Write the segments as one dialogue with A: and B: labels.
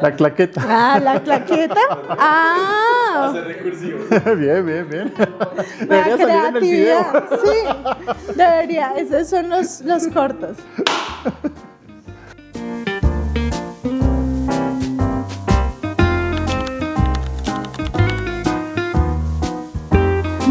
A: La claqueta.
B: Ah, la claqueta. Ah,
C: Hacer recursivo.
A: Bien, bien, bien.
B: la
A: Debería salir en el video.
B: creatividad. Sí, debería. Esos son los cortos.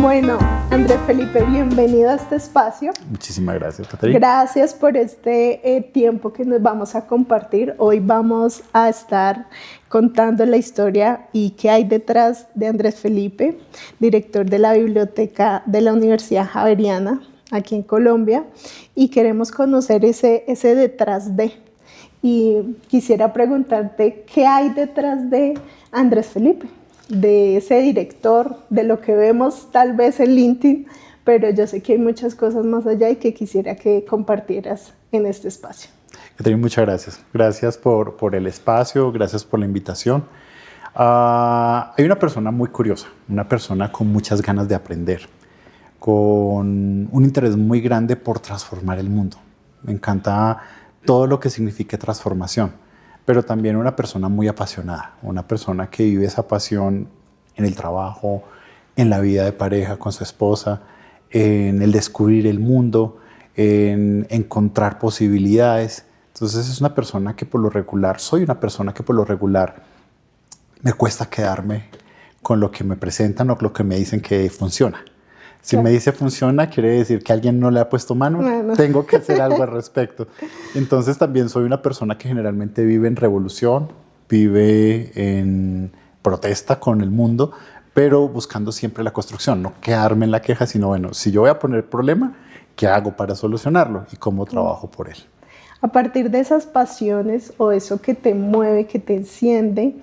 B: Bueno, Andrés Felipe, bienvenido a este espacio.
A: Muchísimas gracias, Caterina.
B: Gracias por este tiempo que nos vamos a compartir. Hoy vamos a estar contando la historia y qué hay detrás de Andrés Felipe, director de la biblioteca de la Universidad Javeriana, aquí en Colombia, y queremos conocer ese detrás de. Y quisiera preguntarte, ¿qué hay detrás de Andrés Felipe? De ese director, de lo que vemos tal vez en LinkedIn, pero yo sé que hay muchas cosas más allá y que quisiera que compartieras en este espacio.
A: Caterina, muchas gracias. Gracias por el espacio, gracias por la invitación. Hay una persona muy curiosa, una persona con muchas ganas de aprender, con un interés muy grande por transformar el mundo. Me encanta todo lo que significa transformación, pero también una persona muy apasionada, una persona que vive esa pasión en el trabajo, en la vida de pareja con su esposa, en el descubrir el mundo, en encontrar posibilidades. Entonces es una persona que por lo regular, soy una persona que por lo regular me cuesta quedarme con lo que me presentan o lo que me dicen que funciona. Si me dice funciona, quiere decir que alguien no le ha puesto mano, bueno, tengo que hacer algo al respecto. Entonces también soy una persona que generalmente vive en revolución, vive en protesta con el mundo, pero buscando siempre la construcción, no quedarme en la queja, sino bueno, si yo voy a poner problema, ¿qué hago para solucionarlo y cómo trabajo por él?
B: A partir de esas pasiones o eso que te mueve, que te enciende,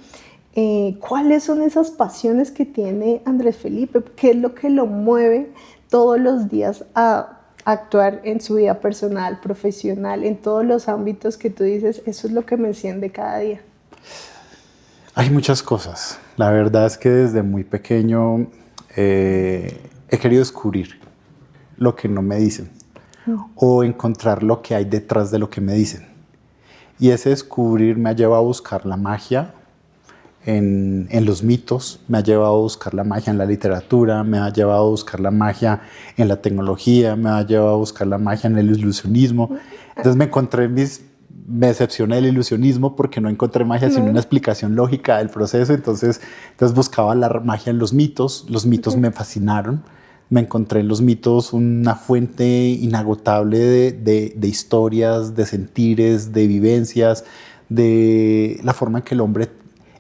B: ¿cuáles son esas pasiones que tiene Andrés Felipe? ¿Qué es lo que lo mueve todos los días a actuar en su vida personal, profesional, en todos los ámbitos que tú dices, eso es lo que me enciende cada día?
A: Hay muchas cosas. La verdad es que desde muy pequeño he querido descubrir lo que no me dicen o encontrar lo que hay detrás de lo que me dicen. Y ese descubrir me ha llevado a buscar la magia en los mitos, me ha llevado a buscar la magia en la literatura, me ha llevado a buscar la magia en la tecnología, me ha llevado a buscar la magia en el ilusionismo. Entonces me decepcioné del ilusionismo porque no encontré magia sino una explicación lógica del proceso. Entonces buscaba la magia en los mitos me fascinaron. Me encontré en los mitos una fuente inagotable de historias, de sentires, de vivencias, de la forma en que el hombre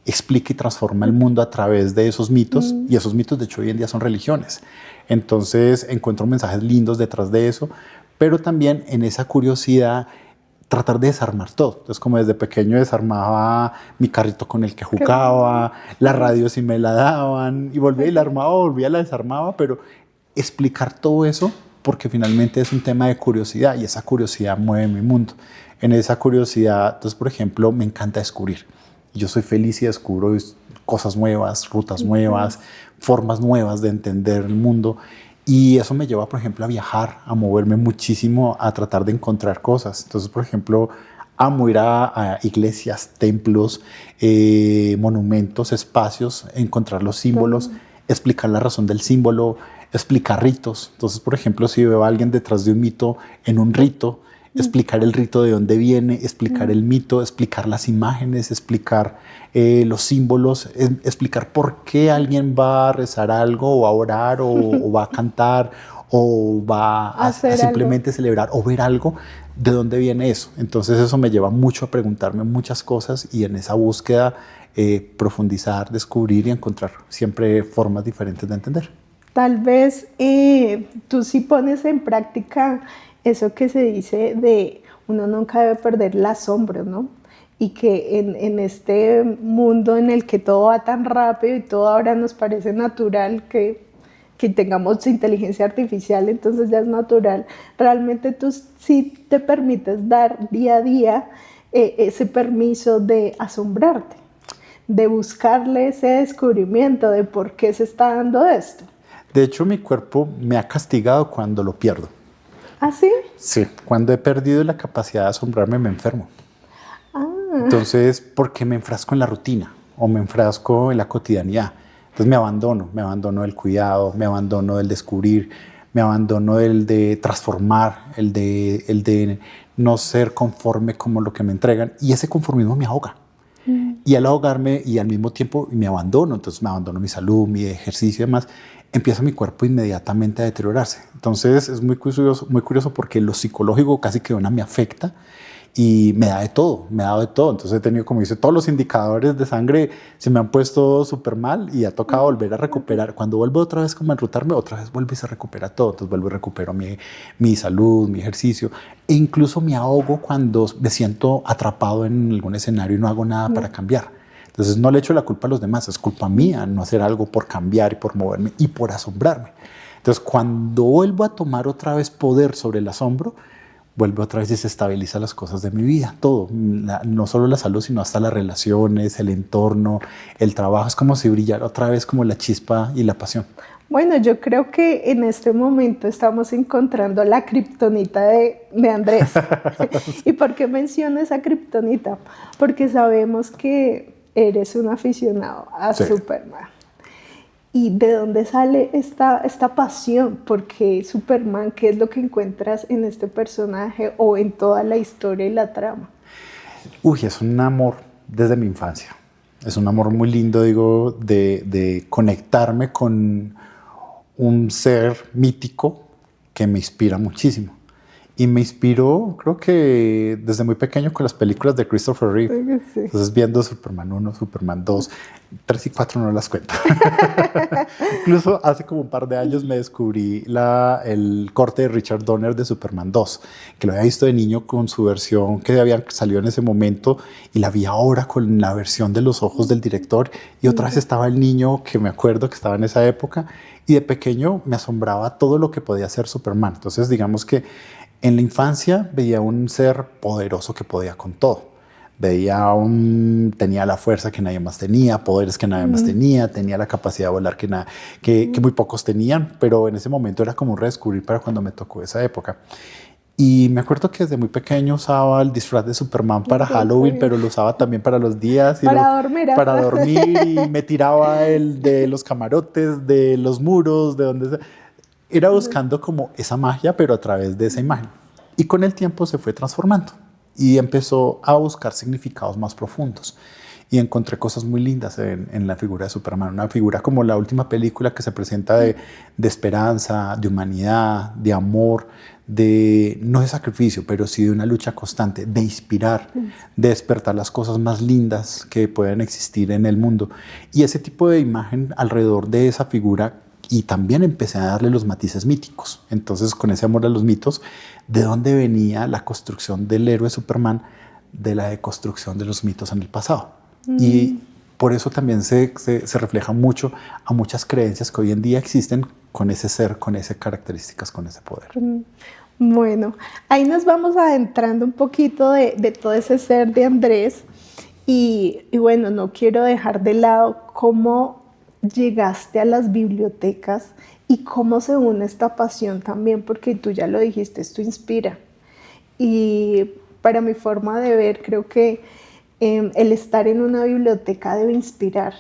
A: explica y transforma el mundo a través de esos mitos, y esos mitos de hecho hoy en día son religiones. Entonces encuentro mensajes lindos detrás de eso, pero también en esa curiosidad tratar de desarmar todo. Entonces como desde pequeño desarmaba mi carrito con el que jugaba, la radio si me la daban, y volvía y la armaba, volvía y la desarmaba, pero explicar todo eso porque finalmente es un tema de curiosidad y esa curiosidad mueve mi mundo. En esa curiosidad, entonces por ejemplo, me encanta descubrir. Yo soy feliz y descubro cosas nuevas, rutas nuevas, formas nuevas de entender el mundo. Y eso me lleva, por ejemplo, a viajar, a moverme muchísimo, a tratar de encontrar cosas. Entonces, por ejemplo, amo ir a iglesias, templos, monumentos, espacios, encontrar los símbolos, explicar la razón del símbolo, explicar ritos. Entonces, por ejemplo, si veo a alguien detrás de un mito en un rito, explicar el rito de dónde viene, explicar el mito, explicar las imágenes, explicar los símbolos, explicar por qué alguien va a rezar algo o a orar o va a cantar o va a simplemente celebrar o ver algo, de dónde viene eso. Entonces eso me lleva mucho a preguntarme muchas cosas y en esa búsqueda profundizar, descubrir y encontrar siempre formas diferentes de entender.
B: Tal vez tú sí pones en práctica eso que se dice de uno nunca debe perder el asombro, ¿no? Y que en este mundo en el que todo va tan rápido y todo ahora nos parece natural que tengamos inteligencia artificial, entonces ya es natural. Realmente tú sí te permites dar día a día ese permiso de asombrarte, de buscarle ese descubrimiento de por qué se está dando esto.
A: De hecho, mi cuerpo me ha castigado cuando lo pierdo.
B: ¿Ah, sí?
A: Sí, cuando he perdido la capacidad de asombrarme me enfermo. Entonces, porque me enfrasco en la rutina o me enfrasco en la cotidianidad. Entonces me abandono del cuidado, me abandono del descubrir, me abandono del de transformar, el de no ser conforme como lo que me entregan. Y ese conformismo me ahoga. Y al ahogarme y al mismo tiempo me abandono, entonces me abandono mi salud, mi ejercicio y demás, empieza mi cuerpo inmediatamente a deteriorarse. Entonces es muy curioso porque lo psicológico casi que una me afecta y me da de todo, me ha dado de todo. Entonces he tenido, como dice, todos los indicadores de sangre se me han puesto súper mal y ha tocado volver a recuperar. Cuando vuelvo otra vez como a enrutarme, otra vez vuelve y se recupera todo. Entonces vuelvo y recupero mi salud, mi ejercicio. E incluso me ahogo cuando me siento atrapado en algún escenario y no hago nada para cambiar. Entonces no le echo la culpa a los demás, es culpa mía no hacer algo por cambiar y por moverme y por asombrarme. Entonces cuando vuelvo a tomar otra vez poder sobre el asombro, vuelve otra vez y se estabiliza las cosas de mi vida, todo, no solo la salud, sino hasta las relaciones, el entorno, el trabajo. Es como si brillara otra vez como la chispa y la pasión.
B: Bueno, yo creo que en este momento estamos encontrando la kriptonita de Andrés. ¿Y por qué menciono esa kriptonita? Porque sabemos que eres un aficionado a Superman. ¿Y de dónde sale esta pasión? Porque Superman, ¿qué es lo que encuentras en este personaje o en toda la historia y la trama?
A: Uy, es un amor desde mi infancia. Es un amor muy lindo, digo, de conectarme con un ser mítico que me inspira muchísimo. Y me inspiró, creo que desde muy pequeño, con las películas de Christopher Reeve. Sí. Entonces, viendo Superman 1, Superman 2, 3 y 4 no las cuento. Incluso hace como un par de años me descubrí el corte de Richard Donner de Superman 2, que lo había visto de niño con su versión que había salido en ese momento y la vi ahora con la versión de los ojos del director. Y otra vez estaba el niño que me acuerdo que estaba en esa época y de pequeño me asombraba todo lo que podía hacer Superman. Entonces, digamos que en la infancia veía un ser poderoso que podía con todo. Tenía la fuerza que nadie más tenía, poderes que nadie más tenía, tenía la capacidad de volar que muy pocos tenían, pero en ese momento era como un redescubrir para cuando me tocó esa época. Y me acuerdo que desde muy pequeño usaba el disfraz de Superman para Halloween, pero lo usaba también para los días. Y para dormir y me tiraba de los camarotes, de los muros, de donde sea. Era buscando como esa magia, pero a través de esa imagen. Y con el tiempo se fue transformando y empezó a buscar significados más profundos. Y encontré cosas muy lindas en la figura de Superman. Una figura como la última película que se presenta de esperanza, de humanidad, de amor, no de sacrificio, pero sí de una lucha constante, de inspirar, de despertar las cosas más lindas que pueden existir en el mundo. Y ese tipo de imagen alrededor de esa figura. Y también empecé a darle los matices míticos. Entonces, con ese amor a los mitos, ¿de dónde venía la construcción del héroe Superman? De la deconstrucción de los mitos en el pasado. Y por eso también se refleja mucho a muchas creencias que hoy en día existen con ese ser, con esas características, con ese poder.
B: Bueno, ahí nos vamos adentrando un poquito de todo ese ser de Andrés. Y bueno, no quiero dejar de lado cómo llegaste a las bibliotecas y cómo se une esta pasión también, porque tú ya lo dijiste, esto inspira. Y para mi forma de ver, creo que el estar en una biblioteca debe inspirar.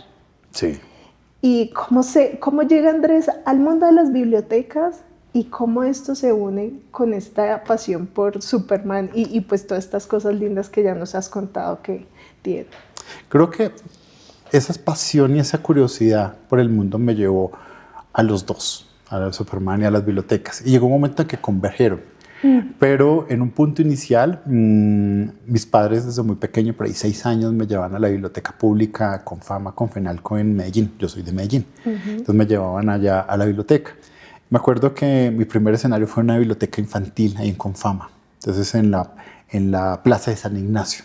A: Sí.
B: ¿Y cómo llega Andrés al mundo de las bibliotecas y cómo esto se une con esta pasión por Superman y pues todas estas cosas lindas que ya nos has contado que tiene?
A: Creo que esa pasión y esa curiosidad por el mundo me llevó a los dos, a Superman y a las bibliotecas. Y llegó un momento en que convergieron. Pero en un punto inicial, mis padres desde muy pequeño, por ahí 6 años, me llevaban a la biblioteca pública Confama, Confenalco en Medellín. Yo soy de Medellín. Entonces me llevaban allá a la biblioteca. Me acuerdo que mi primer escenario fue una biblioteca infantil ahí en Confama. Entonces en la plaza de San Ignacio.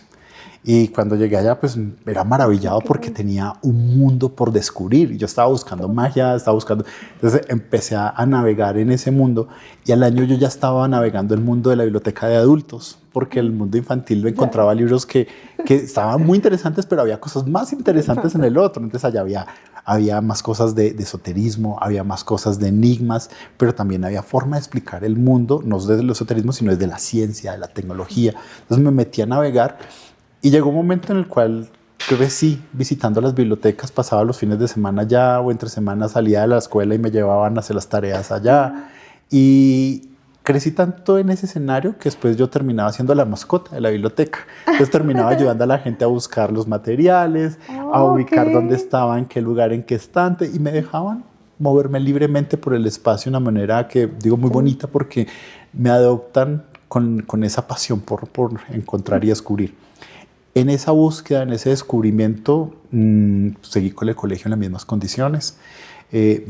A: Y cuando llegué allá, pues era maravillado porque tenía un mundo por descubrir. Yo estaba buscando magia, Entonces empecé a navegar en ese mundo y al año yo ya estaba navegando el mundo de la biblioteca de adultos, porque el mundo infantil encontraba libros que estaban muy interesantes, pero había cosas más interesantes en el otro. Entonces allá había más cosas de esoterismo, había más cosas de enigmas, pero también había forma de explicar el mundo, no desde el esoterismo, sino desde la ciencia, de la tecnología. Entonces me metí a navegar. Y llegó un momento en el cual crecí visitando las bibliotecas, pasaba los fines de semana allá o entre semanas salía de la escuela y me llevaban a hacer las tareas allá. Y crecí tanto en ese escenario que después yo terminaba siendo la mascota de la biblioteca. Entonces terminaba ayudando a la gente a buscar los materiales, a ubicar dónde estaba, en qué lugar, en qué estante, y me dejaban moverme libremente por el espacio de una manera que digo muy bonita porque me adoptan con esa pasión por encontrar y descubrir. En esa búsqueda, en ese descubrimiento, seguí con el colegio en las mismas condiciones,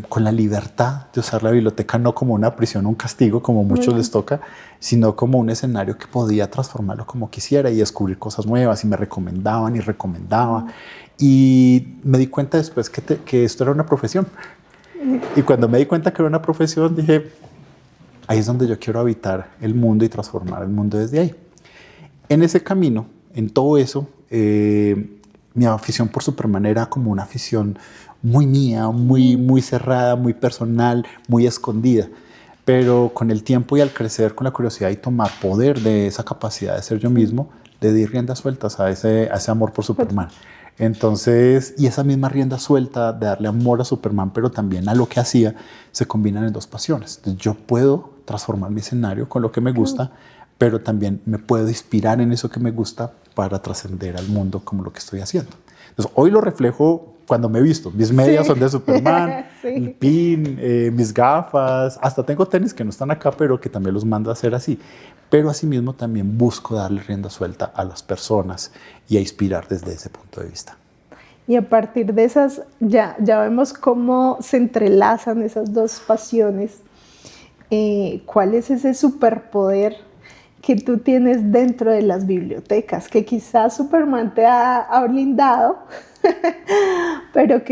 A: con la libertad de usar la biblioteca no como una prisión o un castigo, como a muchos les toca, sino como un escenario que podía transformarlo como quisiera y descubrir cosas nuevas, y me recomendaban y recomendaba. Y me di cuenta después que esto era una profesión. Y cuando me di cuenta que era una profesión, dije, ahí es donde yo quiero habitar el mundo y transformar el mundo desde ahí. En ese camino, en todo eso, mi afición por Superman era como una afición muy mía, muy cerrada, muy personal, muy escondida. Pero con el tiempo y al crecer con la curiosidad y tomar poder de esa capacidad de ser yo mismo, le di riendas sueltas a ese amor por Superman. Entonces, y esa misma rienda suelta de darle amor a Superman, pero también a lo que hacía, se combinan en dos pasiones. Entonces, yo puedo transformar mi escenario con lo que me gusta, pero también me puedo inspirar en eso que me gusta para trascender al mundo como lo que estoy haciendo. Entonces, hoy lo reflejo cuando me he visto. Mis medias son de Superman, el pin, mis gafas, hasta tengo tenis que no están acá, pero que también los mando a hacer así. Pero asimismo también busco darle rienda suelta a las personas y a inspirar desde ese punto de vista.
B: Y a partir de esas, ya vemos cómo se entrelazan esas dos pasiones. ¿Cuál es ese superpoder que tú tienes dentro de las bibliotecas? Que quizás Superman te ha blindado, pero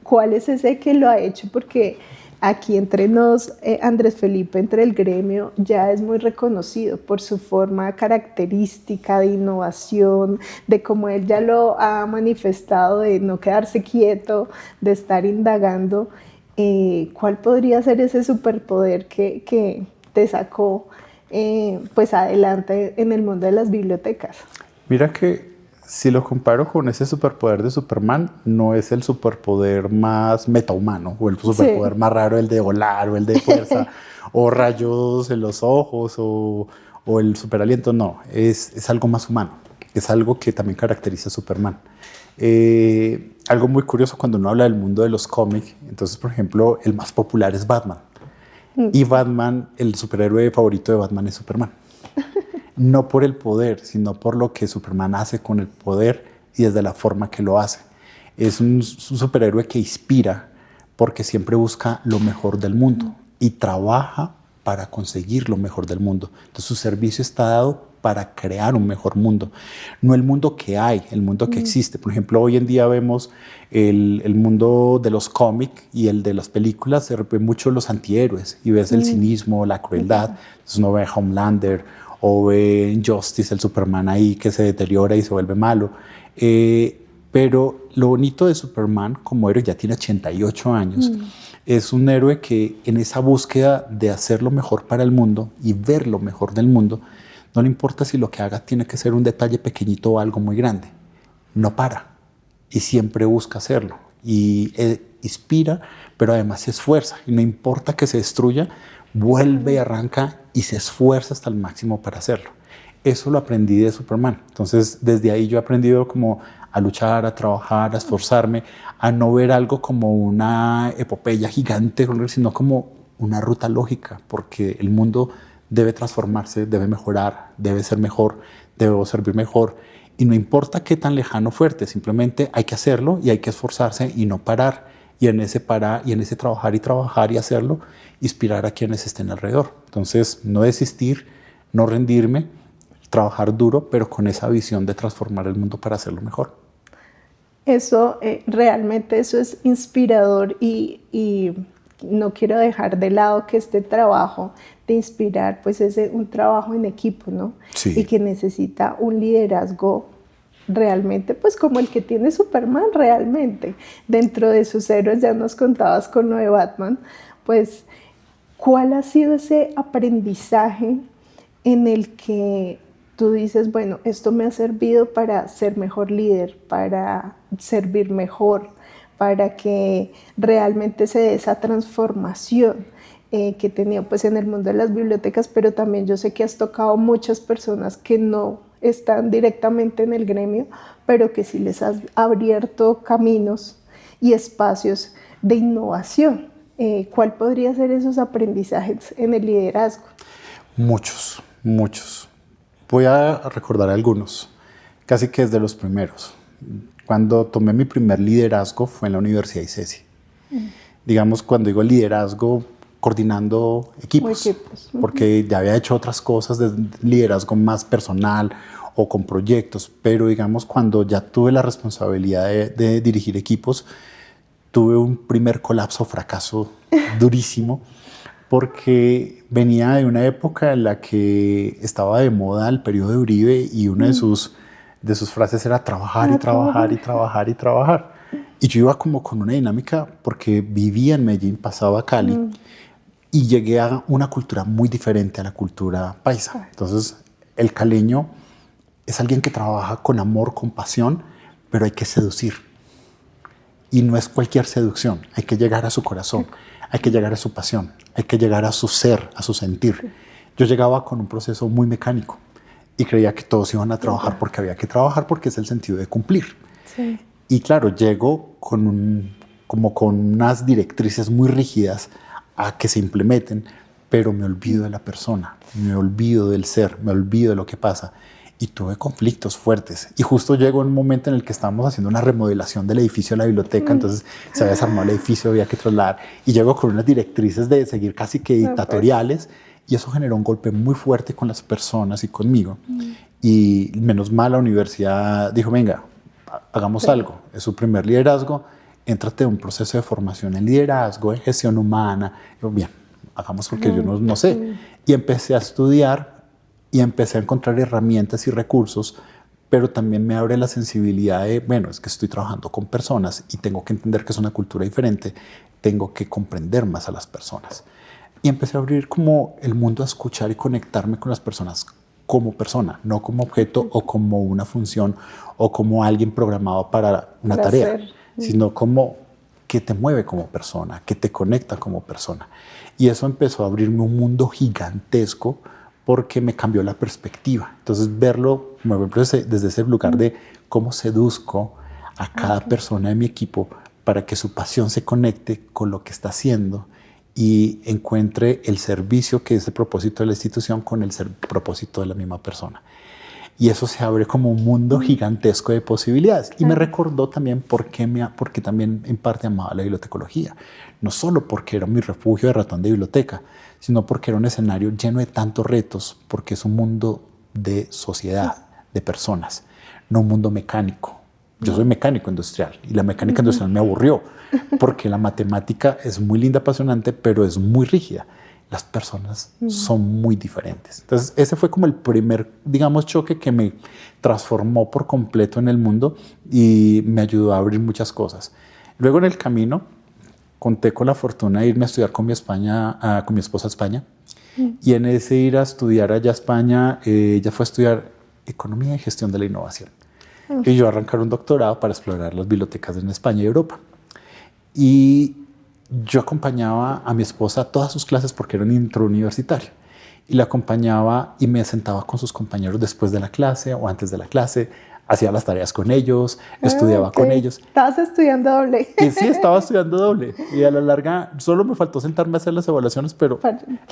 B: ¿cuál es ese que lo ha hecho? Porque aquí entre nos, Andrés Felipe, entre el gremio, ya es muy reconocido por su forma característica de innovación, de cómo él ya lo ha manifestado, de no quedarse quieto, de estar indagando. ¿Cuál podría ser ese superpoder que te sacó pues adelante en el mundo de las bibliotecas?
A: Mira que si lo comparo con ese superpoder de Superman, no es el superpoder más metahumano o el superpoder más raro, el de volar o el de fuerza o rayos en los ojos o el superaliento. No, es algo más humano, es algo que también caracteriza a Superman. Algo muy curioso cuando uno habla del mundo de los cómics, entonces por ejemplo el más popular es Batman. Y Batman, el superhéroe favorito de Batman es Superman. No por el poder, sino por lo que Superman hace con el poder y desde la forma que lo hace. Es un superhéroe que inspira porque siempre busca lo mejor del mundo y trabaja para conseguir lo mejor del mundo. Entonces su servicio está dado para crear un mejor mundo. No el mundo que hay, el mundo que existe. Por ejemplo, hoy en día vemos el mundo de los cómics y el de las películas, se repiten mucho los antihéroes y ves el cinismo, la crueldad. Entonces uno ve a Homelander o ve Injustice, el Superman ahí que se deteriora y se vuelve malo. Pero lo bonito de Superman como héroe, ya tiene 88 años, es un héroe que en esa búsqueda de hacer lo mejor para el mundo y ver lo mejor del mundo, no le importa si lo que haga tiene que ser un detalle pequeñito o algo muy grande. No para y siempre busca hacerlo y inspira, pero además se esfuerza y no importa que se destruya, vuelve y arranca y se esfuerza hasta el máximo para hacerlo. Eso lo aprendí de Superman. Entonces, desde ahí yo he aprendido como a luchar, a trabajar, a esforzarme, a no ver algo como una epopeya gigante, sino como una ruta lógica, porque el mundo debe transformarse, debe mejorar, debe ser mejor, debe servir mejor. Y no importa qué tan lejano fuerte, simplemente hay que hacerlo y hay que esforzarse y no parar. Y en ese parar y en ese trabajar y hacerlo, inspirar a quienes estén alrededor. Entonces, no desistir, no rendirme, trabajar duro, pero con esa visión de transformar el mundo para hacerlo mejor.
B: Eso, realmente eso es inspirador y no quiero dejar de lado que este trabajo de inspirar, pues es un trabajo en equipo, ¿no?
A: Sí.
B: Y que necesita un liderazgo realmente, pues como el que tiene Superman realmente. Dentro de sus héroes, ya nos contabas con lo de Batman, pues, ¿cuál ha sido ese aprendizaje en el que tú dices, bueno, esto me ha servido para ser mejor líder, para servir mejor, para que realmente se dé esa transformación que he tenido pues en el mundo de las bibliotecas, pero también yo sé que has tocado muchas personas que no están directamente en el gremio, pero que sí les has abierto caminos y espacios de innovación. ¿Cuál podría ser esos aprendizajes en el liderazgo?
A: Muchos, muchos. Voy a recordar algunos, casi que desde los primeros. Cuando tomé mi primer liderazgo fue en la Universidad ICESI. Digamos, cuando digo liderazgo, coordinando equipos, porque ya había hecho otras cosas de liderazgo más personal o con proyectos, pero digamos, cuando ya tuve la responsabilidad de dirigir equipos, tuve un primer colapso, fracaso durísimo, porque venía de una época en la que estaba de moda el periodo de Uribe y una de sus frases era trabajar y trabajar y trabajar y trabajar. Y yo iba como con una dinámica porque vivía en Medellín, pasaba a Cali y llegué a una cultura muy diferente a la cultura paisa. Entonces, el caleño es alguien que trabaja con amor, con pasión, pero hay que seducir. Y no es cualquier seducción, hay que llegar a su corazón, hay que llegar a su pasión, hay que llegar a su ser, a su sentir. Yo llegaba con un proceso muy mecánico y creía que todos iban a trabajar porque había que trabajar porque es el sentido de cumplir. Sí. Y claro, llego como con unas directrices muy rígidas a que se implementen, pero me olvido de la persona, me olvido del ser, me olvido de lo que pasa. Y tuve conflictos fuertes. Y justo llegó un momento en el que estábamos haciendo una remodelación del edificio de la biblioteca, entonces se había desarmado el edificio, había que trasladar, y llegó con unas directrices de seguir casi que dictatoriales, y eso generó un golpe muy fuerte con las personas y conmigo. Y menos mal la universidad dijo, venga, hagamos algo, es su primer liderazgo, éntrate en un proceso de formación en liderazgo, en gestión humana. Yo, bien, hagamos porque yo no sé. Y empecé a estudiar y empecé a encontrar herramientas y recursos, pero también me abre la sensibilidad de, bueno, es que estoy trabajando con personas y tengo que entender que es una cultura diferente, tengo que comprender más a las personas. Y empecé a abrir como el mundo a escuchar y conectarme con las personas como persona, no como objeto o como una función o como alguien programado para una tarea, sino como que te mueve como persona, que te conecta como persona. Y eso empezó a abrirme un mundo gigantesco porque me cambió la perspectiva. Entonces, verlo desde ese lugar de cómo seduzco a cada persona de mi equipo para que su pasión se conecte con lo que está haciendo y encuentre el servicio que es el propósito de la institución con el propósito de la misma persona. Y eso se abre como un mundo gigantesco de posibilidades. Y me recordó también porque también en parte amaba la bibliotecología. No solo porque era mi refugio de ratón de biblioteca, sino porque era un escenario lleno de tantos retos, porque es un mundo de sociedad, de personas, no un mundo mecánico. Yo soy mecánico industrial y la mecánica industrial me aburrió porque la matemática es muy linda, apasionante, pero es muy rígida. Las personas son muy diferentes. Entonces, ese fue como el primer, digamos, choque que me transformó por completo en el mundo y me ayudó a abrir muchas cosas. Luego, en el camino, conté con la fortuna de irme a estudiar con mi esposa a España. Y en ese ir a estudiar allá a España, ella fue a estudiar Economía y Gestión de la Innovación. Y yo arrancar un doctorado para explorar las bibliotecas en España y Europa. Y yo acompañaba a mi esposa a todas sus clases porque era un introuniversitario. Y la acompañaba y me sentaba con sus compañeros después de la clase o antes de la clase. Hacía las tareas con ellos, estudiaba con ellos.
B: ¿Estabas estudiando doble?
A: Y sí, estaba estudiando doble. Y a la larga solo me faltó sentarme a hacer las evaluaciones, pero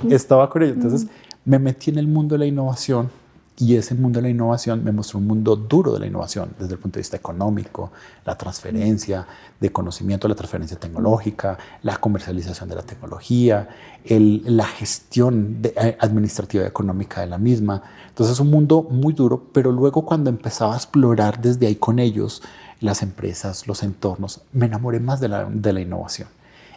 A: estaba con ellos. Entonces me metí en el mundo de la innovación. Y ese mundo de la innovación me mostró un mundo duro de la innovación desde el punto de vista económico, la transferencia de conocimiento, la transferencia tecnológica, la comercialización de la tecnología, la gestión administrativa y económica de la misma. Entonces es un mundo muy duro, pero luego cuando empezaba a explorar desde ahí con ellos, las empresas, los entornos, me enamoré más de la innovación.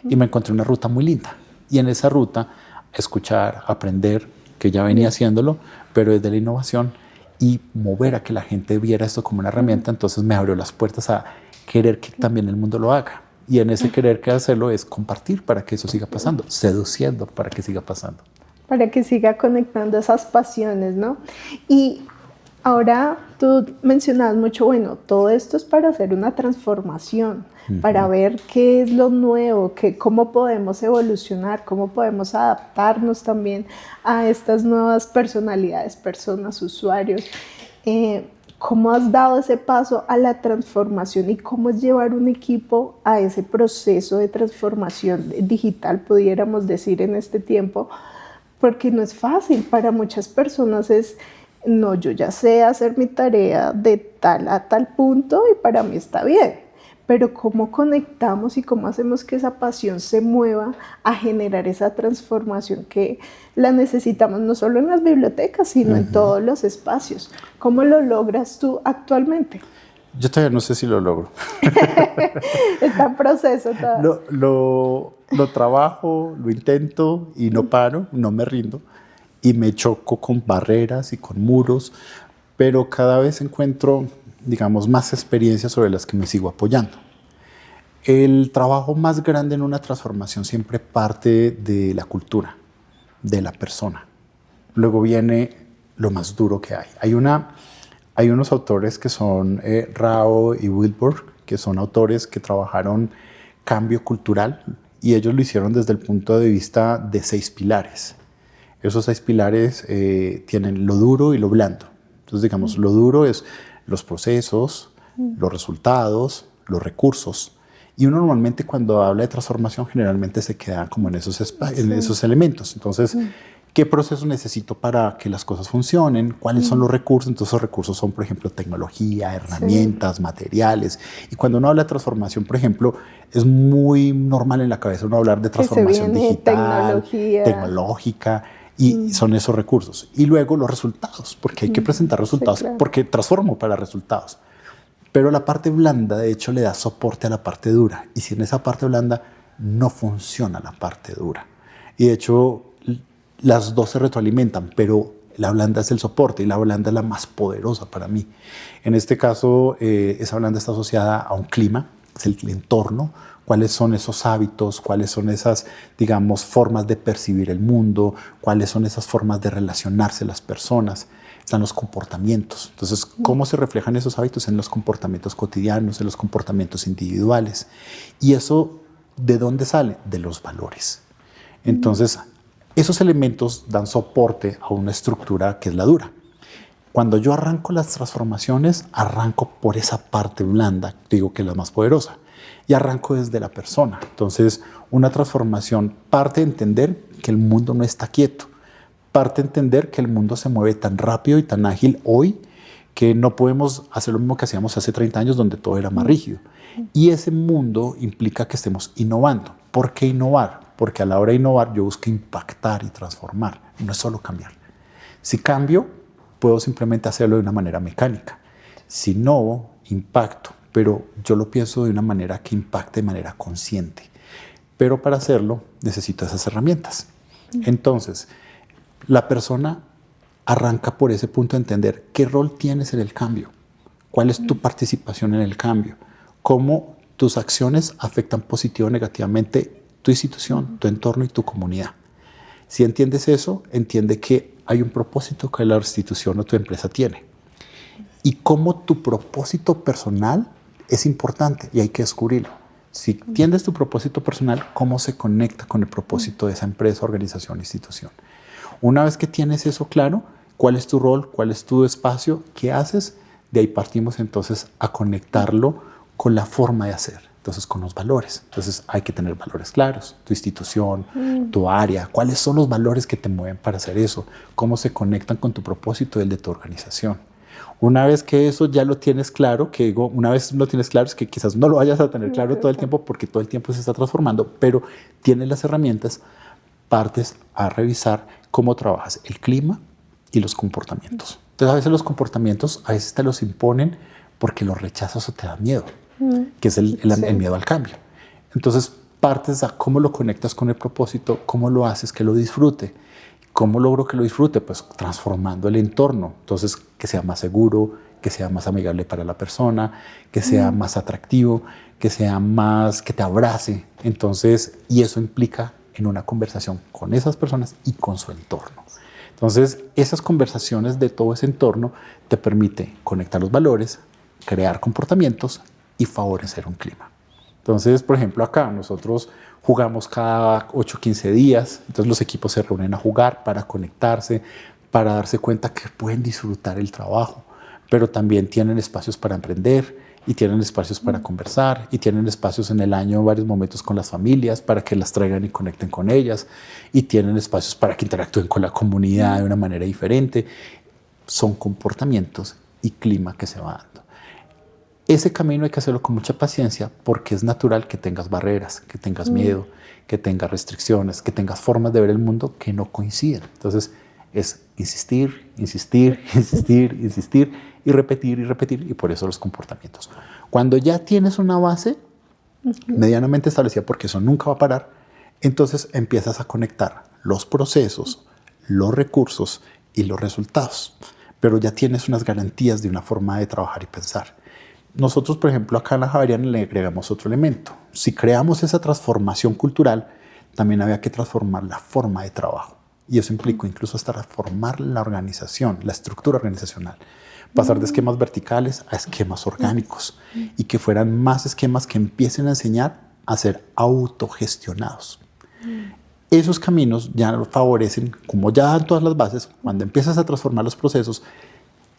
A: Y me encontré una ruta muy linda. Y en esa ruta, escuchar, aprender, que ya venía haciéndolo, pero desde la innovación y mover a que la gente viera esto como una herramienta, entonces me abrió las puertas a querer que también el mundo lo haga. Y en ese querer que hacerlo es compartir para que eso siga pasando, seduciendo para que siga pasando.
B: Para que siga conectando esas pasiones, ¿no? Y Ahora tú mencionabas mucho, bueno, todo esto es para hacer una transformación, para ver qué es lo nuevo, cómo podemos evolucionar, cómo podemos adaptarnos también a estas nuevas personalidades, personas, usuarios. ¿Cómo has dado ese paso a la transformación y cómo es llevar un equipo a ese proceso de transformación digital, pudiéramos decir en este tiempo? Porque no es fácil, para muchas personas es, no, yo ya sé hacer mi tarea de tal a tal punto y para mí está bien. Pero cómo conectamos y cómo hacemos que esa pasión se mueva a generar esa transformación que la necesitamos no solo en las bibliotecas, sino en todos los espacios. ¿Cómo lo logras tú actualmente?
A: Yo todavía no sé si lo logro.
B: Está en proceso todavía.
A: Lo trabajo, lo intento y no paro, no me rindo. Y me choco con barreras y con muros, pero cada vez encuentro, digamos, más experiencias sobre las que me sigo apoyando. El trabajo más grande en una transformación siempre parte de la cultura, de la persona. Luego viene lo más duro que hay. Hay unos autores que son Rao y Wilbur, que son autores que trabajaron cambio cultural y ellos lo hicieron desde el punto de vista de 6 pilares. Esos 6 pilares tienen lo duro y lo blando. Entonces, digamos, lo duro es los procesos, los resultados, los recursos. Y uno normalmente cuando habla de transformación generalmente se queda como en esos elementos. Entonces, ¿qué proceso necesito para que las cosas funcionen? ¿Cuáles son los recursos? Entonces, los recursos son, por ejemplo, tecnología, herramientas, materiales. Y cuando uno habla de transformación, por ejemplo, es muy normal en la cabeza uno hablar de transformación digital, tecnológica. Y son esos recursos. Y luego los resultados, porque hay que presentar resultados, porque transformo para resultados. Pero la parte blanda, de hecho, le da soporte a la parte dura. Y si en esa parte blanda no funciona la parte dura. Y de hecho, las dos se retroalimentan, pero la blanda es el soporte y la blanda es la más poderosa para mí. En este caso, esa blanda está asociada a un clima, es el entorno, cuáles son esos hábitos, cuáles son esas, digamos, formas de percibir el mundo, cuáles son esas formas de relacionarse las personas. Están los comportamientos. Entonces, ¿cómo se reflejan esos hábitos? En los comportamientos cotidianos, en los comportamientos individuales. ¿Y eso de dónde sale? De los valores. Entonces, esos elementos dan soporte a una estructura que es la dura. Cuando yo arranco las transformaciones, arranco por esa parte blanda, digo que es la más poderosa, y arranco desde la persona. Entonces, una transformación parte de entender que el mundo no está quieto, parte de entender que el mundo se mueve tan rápido y tan ágil hoy que no podemos hacer lo mismo que hacíamos hace 30 años donde todo era más rígido. Y ese mundo implica que estemos innovando. ¿Por qué innovar? Porque a la hora de innovar yo busco impactar y transformar, no es solo cambiar. Si cambio, puedo simplemente hacerlo de una manera mecánica. Si innovo, impacto, pero yo lo pienso de una manera que impacte de manera consciente. Pero para hacerlo necesito esas herramientas. Entonces, la persona arranca por ese punto de entender qué rol tienes en el cambio, cuál es tu participación en el cambio, cómo tus acciones afectan positivo o negativamente tu institución, tu entorno y tu comunidad. Si entiendes eso, entiende que hay un propósito que la institución o tu empresa tiene y cómo tu propósito personal es importante y hay que descubrirlo. Si entiendes tu propósito personal, ¿cómo se conecta con el propósito de esa empresa, organización, institución? Una vez que tienes eso claro, ¿cuál es tu rol? ¿Cuál es tu espacio? ¿Qué haces? De ahí partimos entonces a conectarlo con la forma de hacer, entonces con los valores. Entonces hay que tener valores claros, tu institución, tu área, cuáles son los valores que te mueven para hacer eso, cómo se conectan con tu propósito y el de tu organización. Una vez que eso ya lo tienes claro, que digo, una vez lo tienes claro es que quizás no lo vayas a tener claro todo el tiempo porque todo el tiempo se está transformando, pero tienes las herramientas, partes a revisar cómo trabajas el clima y los comportamientos. Entonces a veces los comportamientos a veces te los imponen porque los rechazas o te da miedo, que es el miedo al cambio. Entonces partes a cómo lo conectas con el propósito, cómo lo haces que lo disfrute. ¿Cómo logro que lo disfrute? Pues transformando el entorno. Entonces que sea más seguro, que sea más amigable para la persona, que sea más atractivo, que sea más, que te abrace. Entonces, y eso implica en una conversación con esas personas y con su entorno. Entonces, esas conversaciones de todo ese entorno te permite conectar los valores, crear comportamientos y favorecer un clima. Entonces, por ejemplo, acá nosotros jugamos cada 8 o 15 días, entonces los equipos se reúnen a jugar para conectarse, para darse cuenta que pueden disfrutar el trabajo, pero también tienen espacios para emprender y tienen espacios para conversar y tienen espacios en el año, varios momentos con las familias para que las traigan y conecten con ellas y tienen espacios para que interactúen con la comunidad de una manera diferente. Son comportamientos y clima que se va dando. Ese camino hay que hacerlo con mucha paciencia porque es natural que tengas barreras, que tengas miedo, que tengas restricciones, que tengas formas de ver el mundo que no coinciden. Entonces es insistir, insistir, insistir, insistir y repetir y por eso los comportamientos. Cuando ya tienes una base medianamente establecida, porque eso nunca va a parar, entonces empiezas a conectar los procesos, los recursos y los resultados. Pero ya tienes unas garantías de una forma de trabajar y pensar. Nosotros, por ejemplo, acá en la Javeriana le agregamos otro elemento. Si creamos esa transformación cultural, también había que transformar la forma de trabajo. Y eso implicó incluso hasta transformar la organización, la estructura organizacional. Pasar de esquemas verticales a esquemas orgánicos y que fueran más esquemas que empiecen a enseñar a ser autogestionados. Esos caminos ya favorecen, como ya dan todas las bases, cuando empiezas a transformar los procesos,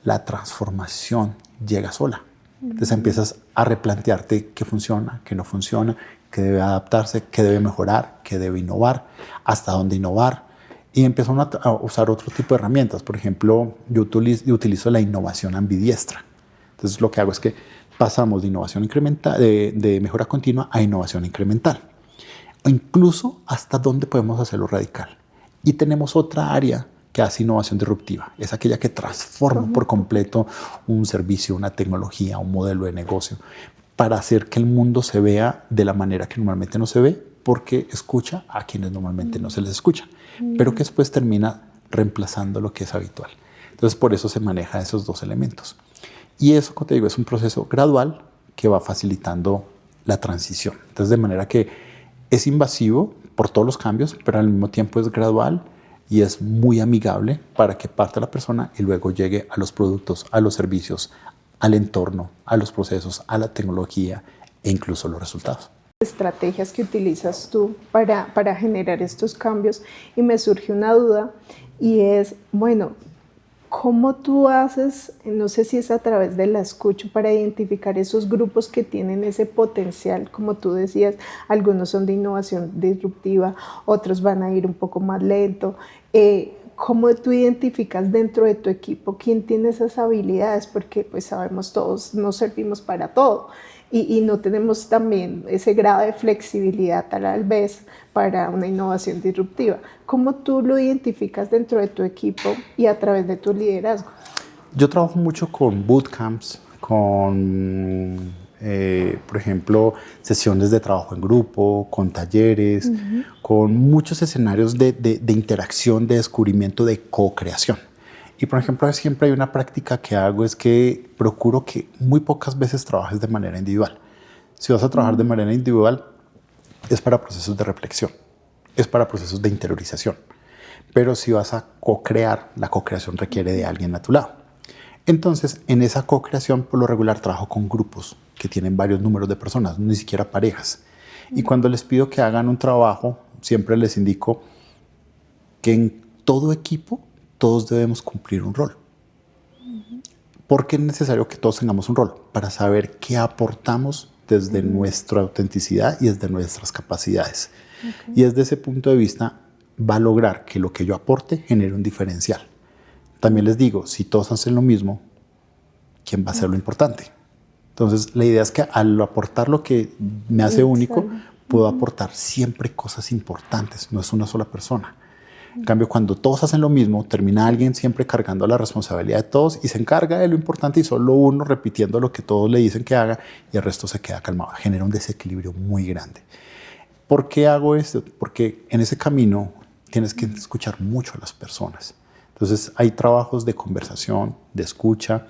A: la transformación llega sola. Entonces empiezas a replantearte qué funciona, qué no funciona, qué debe adaptarse, qué debe mejorar, qué debe innovar, hasta dónde innovar. Y empiezo a usar otro tipo de herramientas. Por ejemplo, yo utilizo la innovación ambidiestra. Entonces lo que hago es que pasamos de innovación incremental, de mejora continua a innovación incremental. O incluso hasta dónde podemos hacerlo radical. Y tenemos otra área que hace innovación disruptiva. Es aquella que transforma por completo un servicio, una tecnología, un modelo de negocio para hacer que el mundo se vea de la manera que normalmente no se ve porque escucha a quienes normalmente no se les escucha, pero que después termina reemplazando lo que es habitual. Entonces, por eso se maneja esos dos elementos. Y eso, como te digo, es un proceso gradual que va facilitando la transición. Entonces, de manera que es invasivo por todos los cambios, pero al mismo tiempo es gradual y es muy amigable para que parte la persona y luego llegue a los productos, a los servicios, al entorno, a los procesos, a la tecnología e incluso los resultados.
B: Estrategias que utilizas tú para generar estos cambios y me surge una duda y es, bueno, ¿cómo tú haces, no sé si es a través de la escucha, para identificar esos grupos que tienen ese potencial? Como tú decías, algunos son de innovación disruptiva, otros van a ir un poco más lento. ¿Cómo tú identificas dentro de tu equipo quién tiene esas habilidades? Porque pues sabemos todos, no servimos para todo y no tenemos también ese grado de flexibilidad tal vez para una innovación disruptiva. ¿Cómo tú lo identificas dentro de tu equipo y a través de tu liderazgo?
A: Yo trabajo mucho con bootcamps, con, por ejemplo, sesiones de trabajo en grupo, con talleres, con muchos escenarios de interacción, de descubrimiento, de co-creación. Y, por ejemplo, siempre hay una práctica que hago, es que procuro que muy pocas veces trabajes de manera individual. Si vas a trabajar de manera individual, es para procesos de reflexión, es para procesos de interiorización. Pero si vas a co-crear, la co-creación requiere de alguien a tu lado. Entonces, en esa co-creación, por lo regular, trabajo con grupos que tienen varios números de personas, ni siquiera parejas. Y cuando les pido que hagan un trabajo, siempre les indico que en todo equipo todos debemos cumplir un rol. ¿Por qué es necesario que todos tengamos un rol? Para saber qué aportamos desde nuestra autenticidad y desde nuestras capacidades. Y desde ese punto de vista va a lograr que lo que yo aporte genere un diferencial. También les digo, si todos hacen lo mismo, ¿quién va a hacer lo importante? Entonces, la idea es que al aportar lo que me hace único, puedo aportar siempre cosas importantes, no es una sola persona. En cambio, cuando todos hacen lo mismo, termina alguien siempre cargando la responsabilidad de todos y se encarga de lo importante y solo uno repitiendo lo que todos le dicen que haga y el resto se queda calmado. Genera un desequilibrio muy grande. ¿Por qué hago esto? Porque en ese camino tienes que escuchar mucho a las personas. Entonces, hay trabajos de conversación, de escucha,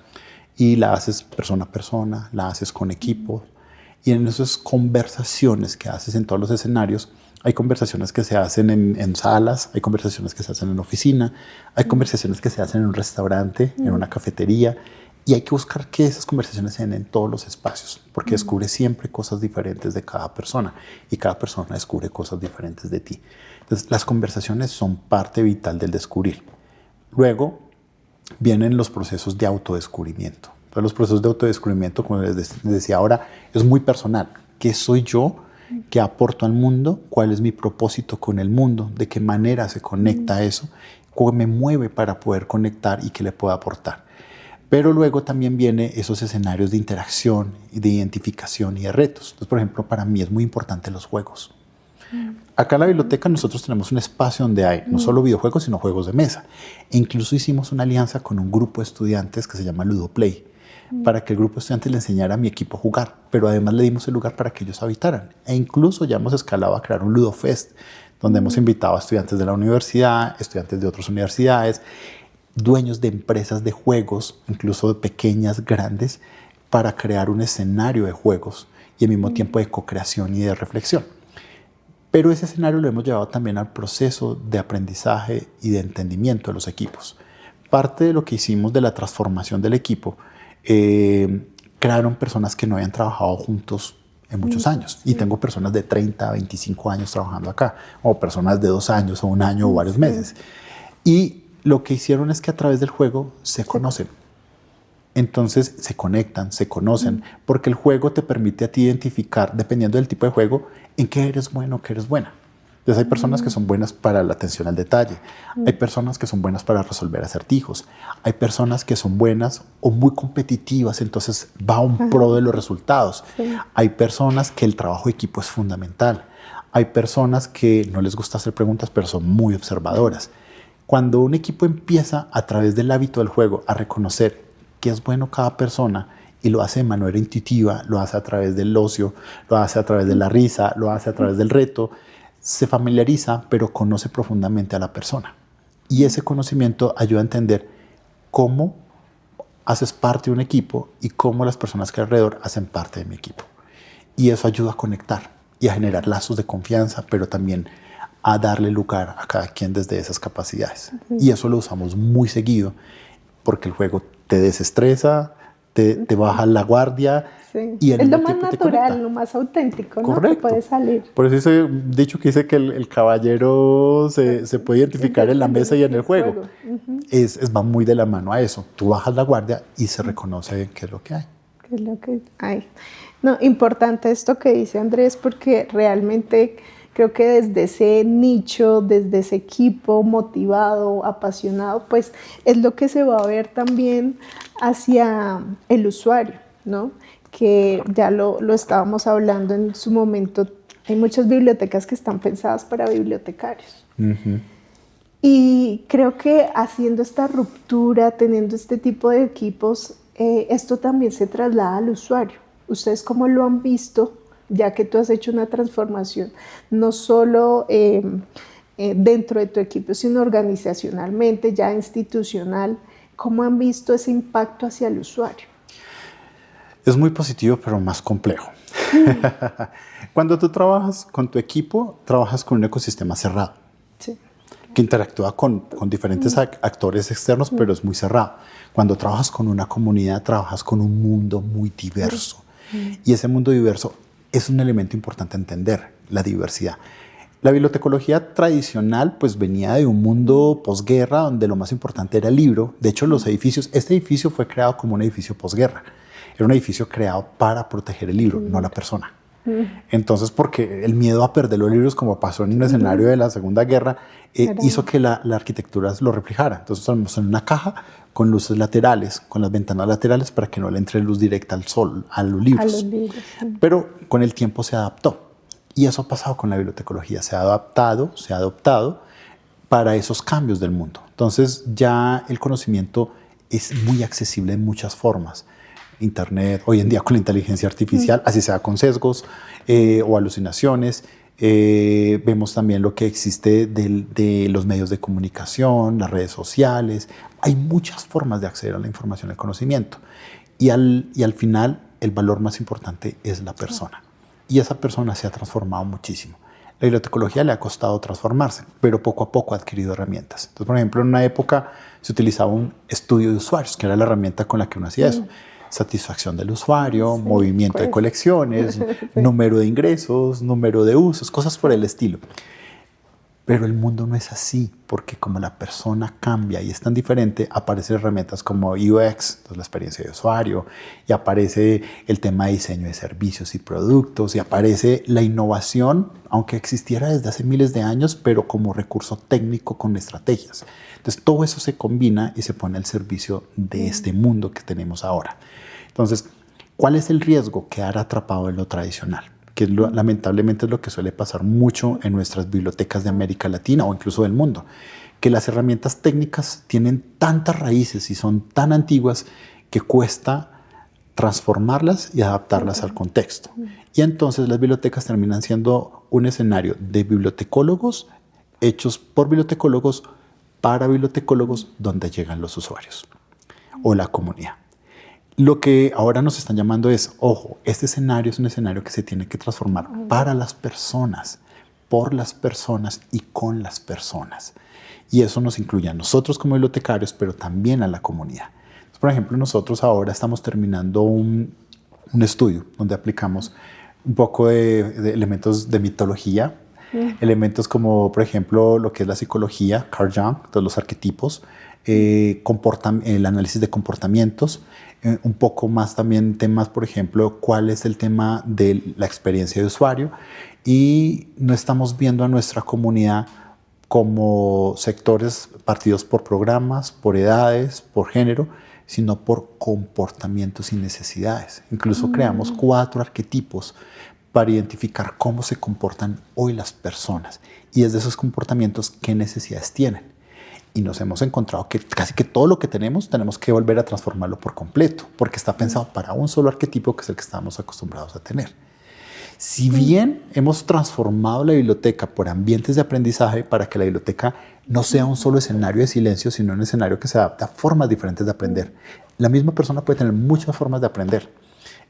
A: y la haces persona a persona, la haces con equipo. Y en esas conversaciones que haces en todos los escenarios, Hay conversaciones que se hacen en salas, hay conversaciones que se hacen en oficina, hay conversaciones que se hacen en un restaurante, en una cafetería, y hay que buscar que esas conversaciones se den en todos los espacios, porque descubres siempre cosas diferentes de cada persona y cada persona descubre cosas diferentes de ti. Entonces, las conversaciones son parte vital del descubrir. Luego vienen los procesos de autodescubrimiento. Entonces, los procesos de autodescubrimiento, como les decía ahora, es muy personal. ¿Qué soy yo? ¿Qué aporto al mundo? ¿Cuál es mi propósito con el mundo? ¿De qué manera se conecta eso? ¿Cómo me mueve para poder conectar y qué le puedo aportar? Pero luego también vienen esos escenarios de interacción, de identificación y de retos. Entonces, por ejemplo, para mí es muy importante los juegos. Acá en la biblioteca nosotros tenemos un espacio donde hay no solo videojuegos, sino juegos de mesa. E incluso hicimos una alianza con un grupo de estudiantes que se llama Ludoplay, para que el grupo de estudiantes le enseñara a mi equipo a jugar, pero además le dimos el lugar para que ellos habitaran. E incluso ya hemos escalado a crear un Ludofest, donde hemos invitado a estudiantes de la universidad, estudiantes de otras universidades, dueños de empresas de juegos, incluso de pequeñas, grandes, para crear un escenario de juegos y al mismo tiempo de co-creación y de reflexión. Pero ese escenario lo hemos llevado también al proceso de aprendizaje y de entendimiento de los equipos. Parte de lo que hicimos de la transformación del equipo, crearon personas que no habían trabajado juntos en muchos años. Y tengo personas de 30 a 25 años trabajando acá, o personas de 2 años, o 1 año, o varios meses. Y lo que hicieron es que a través del juego se conocen. Entonces se conectan, se conocen, porque el juego te permite a ti identificar, dependiendo del tipo de juego, en qué eres bueno, qué eres buena. Entonces hay personas que son buenas para la atención al detalle, hay personas que son buenas para resolver acertijos, hay personas que son buenas o muy competitivas, entonces va a un pro de los resultados. Hay personas que el trabajo de equipo es fundamental, hay personas que no les gusta hacer preguntas, pero son muy observadoras. Cuando un equipo empieza a través del hábito del juego a reconocer qué es bueno cada persona y lo hace de manera intuitiva, lo hace a través del ocio, lo hace a través de la risa, lo hace a través del reto, se familiariza, pero conoce profundamente a la persona. Y ese conocimiento ayuda a entender cómo haces parte de un equipo y cómo las personas que alrededor hacen parte de mi equipo. Y eso ayuda a conectar y a generar lazos de confianza, pero también a darle lugar a cada quien desde esas capacidades. Y eso lo usamos muy seguido porque el juego te desestresa, te baja la guardia.
B: Sí.
A: Y
B: es lo más natural, lo más auténtico, ¿no?
A: Correcto.
B: Que puede salir.
A: Por eso ese dicho que dice que el caballero se puede identificar en la mesa y en el juego. Va muy de la mano a eso. Tú bajas la guardia y se reconoce qué es lo que hay.
B: ¿Qué es lo que hay? No, importante esto que dice Andrés, porque realmente creo que desde ese nicho, desde ese equipo motivado, apasionado, pues es lo que se va a ver también hacia el usuario, ¿no? Que ya lo estábamos hablando en su momento, hay muchas bibliotecas que están pensadas para bibliotecarios. Y creo que haciendo esta ruptura, teniendo este tipo de equipos, esto también se traslada al usuario. ¿Ustedes cómo lo han visto, ya que tú has hecho una transformación, no solo dentro de tu equipo, sino organizacionalmente, ya institucional? ¿Cómo han visto ese impacto hacia el usuario?
A: Es muy positivo, pero más complejo. Cuando tú trabajas con tu equipo, trabajas con un ecosistema cerrado, que interactúa con diferentes actores externos, pero es muy cerrado. Cuando trabajas con una comunidad, trabajas con un mundo muy diverso. Y ese mundo diverso es un elemento importante a entender, la diversidad. La bibliotecología tradicional pues venía de un mundo posguerra donde lo más importante era el libro. De hecho, los edificios, este edificio fue creado como un edificio posguerra. Era un edificio creado para proteger el libro, no la persona. Entonces, porque el miedo a perder los libros, como pasó en un escenario de la Segunda Guerra, hizo que la arquitectura lo reflejara. Entonces, estamos en una caja con luces laterales, con las ventanas laterales para que no le entre luz directa al sol, a los libros. Pero con el tiempo se adaptó. Y eso ha pasado con la bibliotecología. Se ha adaptado para esos cambios del mundo. Entonces, ya el conocimiento es muy accesible en muchas formas. Internet, hoy en día con la inteligencia artificial, así sea con sesgos o alucinaciones. Vemos también lo que existe de los medios de comunicación, las redes sociales. Hay muchas formas de acceder a la información y al conocimiento. Y al final, el valor más importante es la persona. Y esa persona se ha transformado muchísimo. La bibliotecología le ha costado transformarse, pero poco a poco ha adquirido herramientas. Entonces, por ejemplo, en una época se utilizaba un estudio de usuarios, que era la herramienta con la que uno hacía eso. Satisfacción del usuario,
B: Sí,
A: movimiento de colecciones,
B: Sí.
A: número de ingresos, número de usos, cosas por el estilo. Pero el mundo no es así, porque como la persona cambia y es tan diferente, aparecen herramientas como UX, entonces la experiencia de usuario, y aparece el tema de diseño de servicios y productos, y aparece la innovación, aunque existiera desde hace miles de años, pero como recurso técnico con estrategias. Entonces todo eso se combina y se pone al servicio de este mundo que tenemos ahora. Entonces, ¿cuál es el riesgo? Quedar atrapado en lo tradicional, que lamentablemente es lo que suele pasar mucho en nuestras bibliotecas de América Latina o incluso del mundo, que las herramientas técnicas tienen tantas raíces y son tan antiguas que cuesta transformarlas y adaptarlas al contexto. Y entonces las bibliotecas terminan siendo un escenario de bibliotecólogos hechos por bibliotecólogos para bibliotecólogos donde llegan los usuarios o la comunidad. Lo que ahora nos están llamando es, ojo, este escenario es un escenario que se tiene que transformar para las personas, por las personas y con las personas. Y eso nos incluye a nosotros como bibliotecarios, pero también a la comunidad. Entonces, por ejemplo, nosotros ahora estamos terminando un estudio donde aplicamos un poco de elementos de mitología, elementos como, por ejemplo, lo que es la psicología, Carl Jung, todos los arquetipos, el análisis de comportamientos, un poco más también temas, por ejemplo, cuál es el tema de la experiencia de usuario, y no estamos viendo a nuestra comunidad como sectores partidos por programas, por edades, por género, sino por comportamientos y necesidades. Incluso creamos 4 arquetipos para identificar cómo se comportan hoy las personas y desde esos comportamientos qué necesidades tienen. Y nos hemos encontrado que casi que todo lo que tenemos que volver a transformarlo por completo, porque está pensado para un solo arquetipo que es el que estamos acostumbrados a tener. Si bien hemos transformado la biblioteca por ambientes de aprendizaje para que la biblioteca no sea un solo escenario de silencio, sino un escenario que se adapta a formas diferentes de aprender. La misma persona puede tener muchas formas de aprender.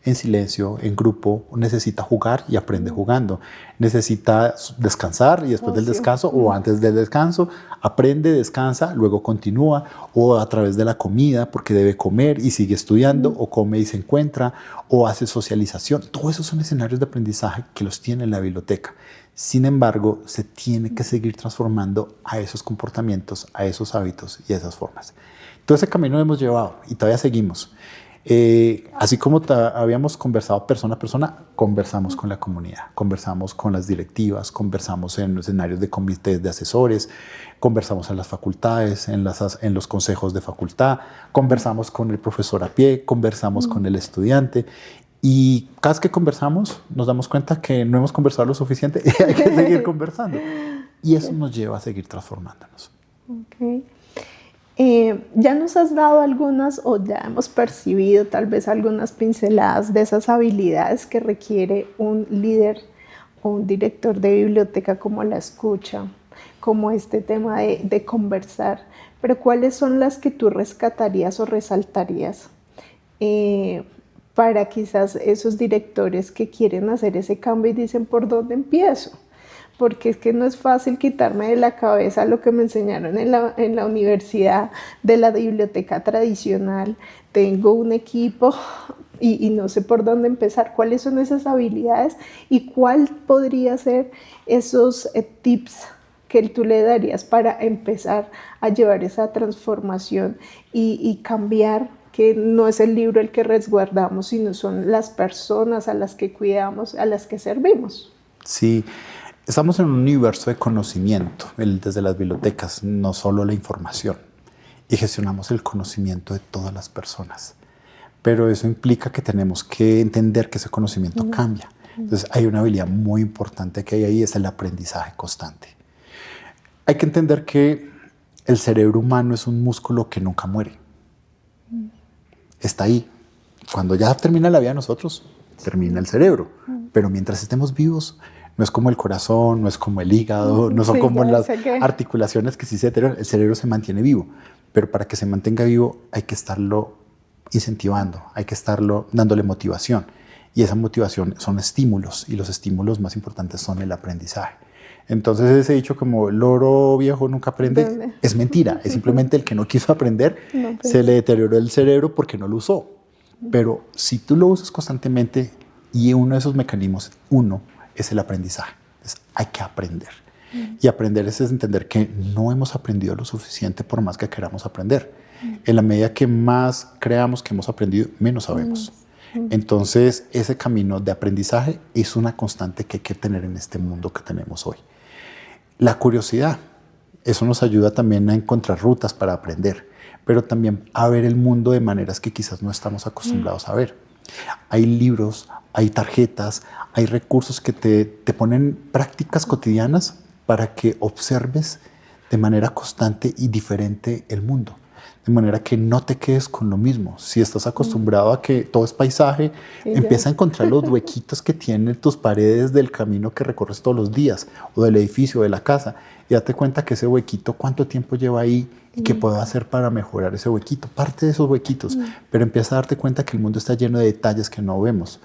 A: En silencio, en grupo, necesita jugar y aprende jugando. Necesita descansar y después del descanso o antes del descanso, aprende, descansa, luego continúa, o a través de la comida porque debe comer y sigue estudiando, o come y se encuentra, o hace socialización. Todos esos son escenarios de aprendizaje que los tiene la biblioteca. Sin embargo, se tiene que seguir transformando a esos comportamientos, a esos hábitos y a esas formas. Todo ese camino lo hemos llevado y todavía seguimos. Así como habíamos conversado persona a persona, conversamos con la comunidad, conversamos con las directivas, conversamos en los escenarios de comités de asesores, conversamos en las facultades, en los consejos de facultad, conversamos con el profesor a pie, conversamos con el estudiante, y cada vez que conversamos nos damos cuenta que no hemos conversado lo suficiente y hay que seguir conversando. Y eso nos lleva a seguir transformándonos.
B: Okay. Ya nos has dado algunas, o ya hemos percibido tal vez algunas pinceladas de esas habilidades que requiere un líder o un director de biblioteca, como la escucha, como este tema de conversar, pero ¿cuáles son las que tú rescatarías o resaltarías para quizás esos directores que quieren hacer ese cambio y dicen, ¿por dónde empiezo? Porque es que no es fácil quitarme de la cabeza lo que me enseñaron en la universidad de la biblioteca tradicional. Tengo un equipo y no sé por dónde empezar. ¿Cuáles son esas habilidades y cuál podría ser esos tips que tú le darías para empezar a llevar esa transformación y cambiar? Que no es el libro el que resguardamos, sino son las personas a las que cuidamos, a las que servimos.
A: Sí. Estamos en un universo de conocimiento desde las bibliotecas, no solo la información, y gestionamos el conocimiento de todas las personas. Pero eso implica que tenemos que entender que ese conocimiento cambia. Entonces hay una habilidad muy importante que hay ahí, es el aprendizaje constante. Hay que entender que el cerebro humano es un músculo que nunca muere. Está ahí. Cuando ya termina la vida de nosotros, termina el cerebro. Pero mientras estemos vivos, no es como el corazón, no es como el hígado, no son como las articulaciones que sí se deterioran. El cerebro se mantiene vivo, pero para que se mantenga vivo hay que estarlo incentivando, hay que estarlo dándole motivación. Y esa motivación son estímulos, y los estímulos más importantes son el aprendizaje. Entonces ese dicho como el loro viejo nunca aprende es mentira, es simplemente el que no quiso aprender, se le deterioró el cerebro porque no lo usó. Pero si tú lo usas constantemente y uno de esos mecanismos, uno, es el aprendizaje. Entonces hay que aprender. Y aprender es entender que no hemos aprendido lo suficiente por más que queramos aprender. En la medida que más creamos que hemos aprendido, menos sabemos. Entonces ese camino de aprendizaje es una constante que hay que tener en este mundo que tenemos hoy. La curiosidad, eso nos ayuda también a encontrar rutas para aprender, pero también a ver el mundo de maneras que quizás no estamos acostumbrados a ver. Hay libros, hay tarjetas, hay recursos que te ponen prácticas cotidianas para que observes de manera constante y diferente el mundo. De manera que no te quedes con lo mismo. Si estás acostumbrado a que todo es paisaje, empieza a encontrar los huequitos que tienen tus paredes del camino que recorres todos los días, o del edificio, de la casa, y date cuenta que ese huequito, cuánto tiempo lleva ahí y qué puedo hacer para mejorar ese huequito. Parte de esos huequitos, pero empieza a darte cuenta que el mundo está lleno de detalles que no vemos.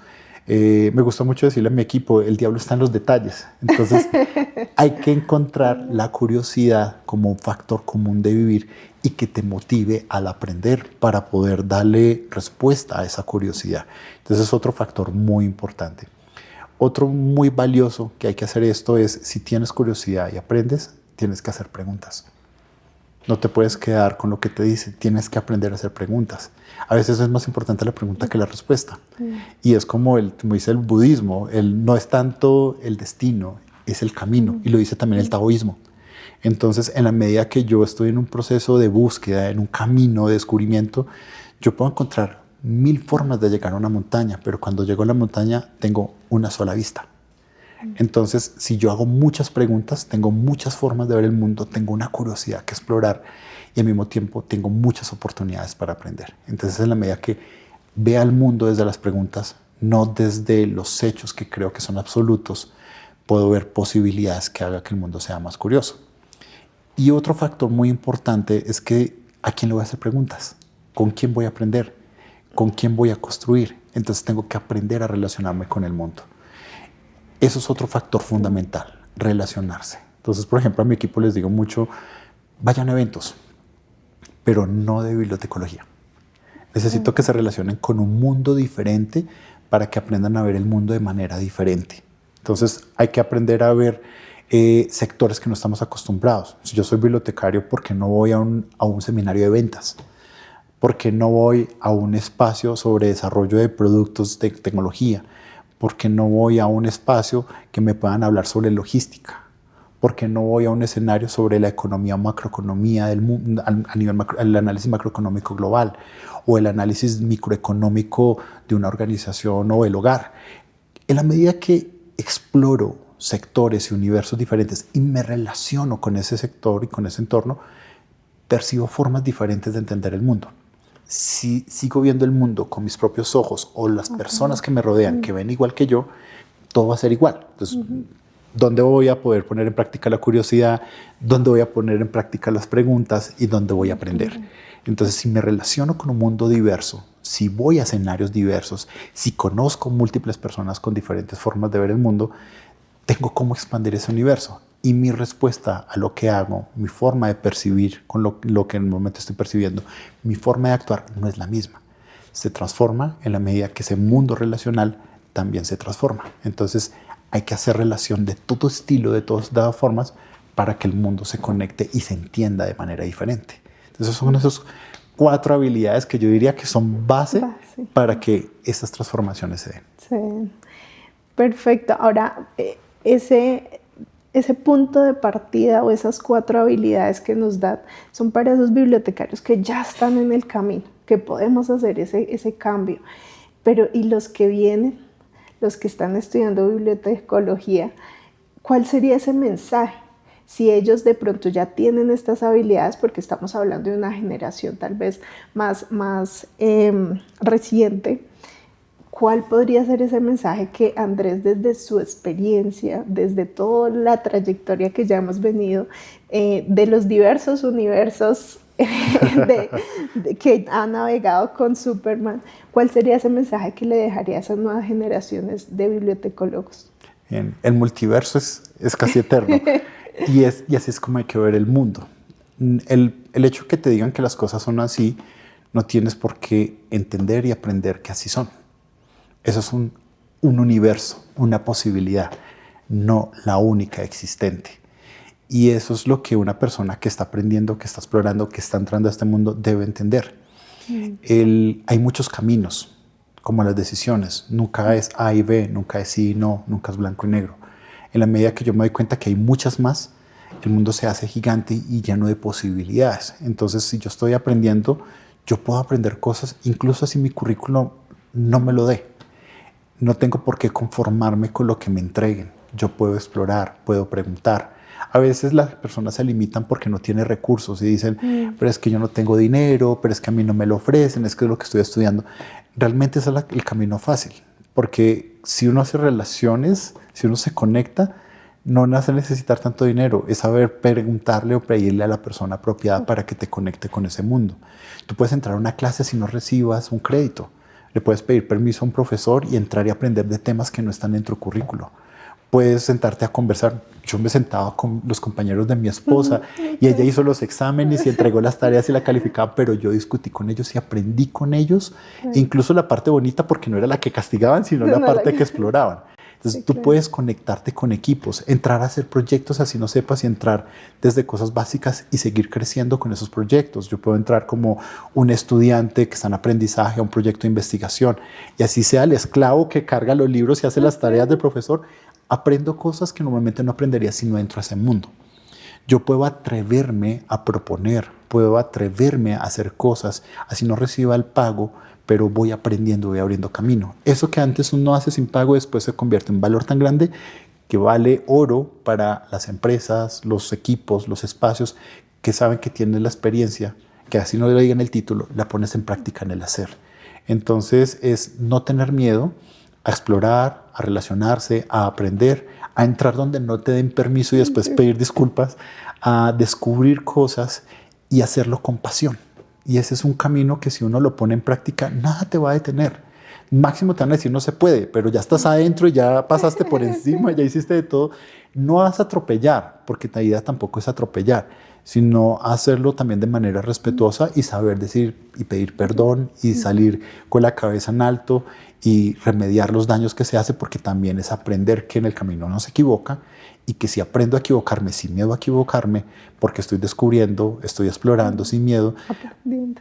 A: Me gusta mucho decirle a mi equipo, el diablo está en los detalles. Entonces hay que encontrar la curiosidad como un factor común de vivir y que te motive al aprender para poder darle respuesta a esa curiosidad. Entonces es otro factor muy importante. Otro muy valioso que hay que hacer esto es, si tienes curiosidad y aprendes, tienes que hacer preguntas. No te puedes quedar con lo que te dicen, tienes que aprender a hacer preguntas. A veces es más importante la pregunta que la respuesta. Y es como dice el budismo, no es tanto el destino, es el camino. Y lo dice también el taoísmo. Entonces, en la medida que yo estoy en un proceso de búsqueda, en un camino de descubrimiento, yo puedo encontrar 1000 formas de llegar a una montaña, pero cuando llego a la montaña tengo una sola vista. Entonces, si yo hago muchas preguntas, tengo muchas formas de ver el mundo, tengo una curiosidad que explorar y al mismo tiempo tengo muchas oportunidades para aprender. Entonces, en la medida que vea el mundo desde las preguntas, no desde los hechos que creo que son absolutos, puedo ver posibilidades que hagan que el mundo sea más curioso. Y otro factor muy importante es que ¿a quién le voy a hacer preguntas? ¿Con quién voy a aprender? ¿Con quién voy a construir? Entonces tengo que aprender a relacionarme con el mundo. Eso es otro factor fundamental, relacionarse. Entonces, por ejemplo, a mi equipo les digo mucho, vayan a eventos, pero no de bibliotecología. Necesito que se relacionen con un mundo diferente para que aprendan a ver el mundo de manera diferente. Entonces, hay que aprender a ver sectores que no estamos acostumbrados. Si yo soy bibliotecario, ¿por qué no voy a un seminario de ventas? ¿Por qué no voy a un espacio sobre desarrollo de productos de tecnología? ¿Por qué no voy a un espacio que me puedan hablar sobre logística? ¿Por qué no voy a un escenario sobre la economía o macroeconomía del mundo, a nivel el análisis macroeconómico global o el análisis microeconómico de una organización o el hogar? En la medida que exploro sectores y universos diferentes y me relaciono con ese sector y con ese entorno, percibo formas diferentes de entender el mundo. Si sigo viendo el mundo con mis propios ojos o las personas que me rodean que ven igual que yo, todo va a ser igual. Entonces, ¿dónde voy a poder poner en práctica la curiosidad? ¿Dónde voy a poner en práctica las preguntas? ¿Y dónde voy a aprender? Entonces, si me relaciono con un mundo diverso, si voy a escenarios diversos, si conozco múltiples personas con diferentes formas de ver el mundo, tengo cómo expandir ese universo. Y mi respuesta a lo que hago, mi forma de percibir con lo que en el momento estoy percibiendo, mi forma de actuar no es la misma. Se transforma en la medida que ese mundo relacional también se transforma. Entonces hay que hacer relación de todo estilo, de todas formas, para que el mundo se conecte y se entienda de manera diferente. Entonces son esas 4 habilidades que yo diría que son base para que estas transformaciones se den.
B: Sí. Perfecto. Ahora, ese punto de partida o esas 4 habilidades que nos dan son para esos bibliotecarios que ya están en el camino, que podemos hacer ese cambio. Pero ¿y los que vienen, los que están estudiando bibliotecología, cuál sería ese mensaje? Si ellos de pronto ya tienen estas habilidades, porque estamos hablando de una generación tal vez más reciente, ¿cuál podría ser ese mensaje que Andrés, desde su experiencia, desde toda la trayectoria que ya hemos venido, de los diversos universos que ha navegado con Superman, cuál sería ese mensaje que le dejaría a esas nuevas generaciones de bibliotecólogos?
A: Bien. El multiverso es es casi eterno. Y así es como hay que ver el mundo. El hecho que te digan que las cosas son así, no tienes por qué entender y aprender que así son. Eso es un universo, una posibilidad, no la única existente. Y eso es lo que una persona que está aprendiendo, que está explorando, que está entrando a este mundo debe entender. Hay muchos caminos, como las decisiones. Nunca es A y B, nunca es sí y no, nunca es blanco y negro. En la medida que yo me doy cuenta que hay muchas más, el mundo se hace gigante y lleno de posibilidades. Entonces, si yo estoy aprendiendo, yo puedo aprender cosas, incluso si mi currículum no me lo dé. No tengo por qué conformarme con lo que me entreguen. Yo puedo explorar, puedo preguntar. A veces las personas se limitan porque no tienen recursos y dicen, pero es que yo no tengo dinero, pero es que a mí no me lo ofrecen, es que es lo que estoy estudiando. Realmente ese es el camino fácil, porque si uno hace relaciones, si uno se conecta, no hace necesitar tanto dinero, es saber preguntarle o pedirle a la persona apropiada para que te conecte con ese mundo. Tú puedes entrar a una clase si no recibas un crédito. Le puedes pedir permiso a un profesor y entrar y aprender de temas que no están en tu currículo. Puedes sentarte a conversar. Yo me sentaba con los compañeros de mi esposa y ella hizo los exámenes y entregó las tareas y la calificaba, pero yo discutí con ellos y aprendí con ellos, e incluso la parte bonita, porque no era la que castigaban, sino la parte que exploraban. Entonces tú puedes conectarte con equipos, entrar a hacer proyectos así no sepas y entrar desde cosas básicas y seguir creciendo con esos proyectos. Yo puedo entrar como un estudiante que está en aprendizaje a un proyecto de investigación y así sea el esclavo que carga los libros y hace las tareas del profesor. Aprendo cosas que normalmente no aprendería si no entro a ese mundo. Yo puedo atreverme a proponer, puedo atreverme a hacer cosas, así no reciba el pago, pero voy aprendiendo, voy abriendo camino. Eso que antes uno hace sin pago, después se convierte en valor tan grande que vale oro para las empresas, los equipos, los espacios que saben que tienen la experiencia, que así no le digan el título, la pones en práctica en el hacer. Entonces es no tener miedo a explorar, a relacionarse, a aprender, a entrar donde no te den permiso y después pedir disculpas, a descubrir cosas y hacerlo con pasión. Y ese es un camino que si uno lo pone en práctica, nada te va a detener. Máximo te van a decir no se puede, pero ya estás adentro y ya pasaste por encima, ya hiciste de todo. No vas a atropellar, porque la idea tampoco es atropellar, sino hacerlo también de manera respetuosa y saber decir y pedir perdón y salir con la cabeza en alto y remediar los daños que se hace, porque también es aprender que en el camino no se equivoca y que si aprendo a equivocarme sin miedo a equivocarme, porque estoy descubriendo, estoy explorando sin miedo,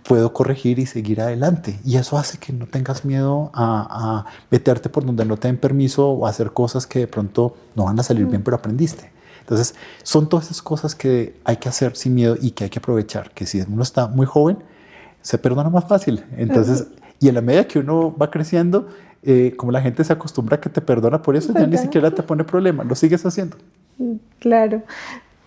A: puedo corregir y seguir adelante. Y eso hace que no tengas miedo a meterte por donde no te den permiso o a hacer cosas que de pronto no van a salir bien, pero aprendiste. Entonces, son todas esas cosas que hay que hacer sin miedo y que hay que aprovechar, que si uno está muy joven, se perdona más fácil. Entonces, y en la medida que uno va creciendo, como la gente se acostumbra a que te perdona por eso, ya ni siquiera te pone problema, lo sigues haciendo.
B: Claro.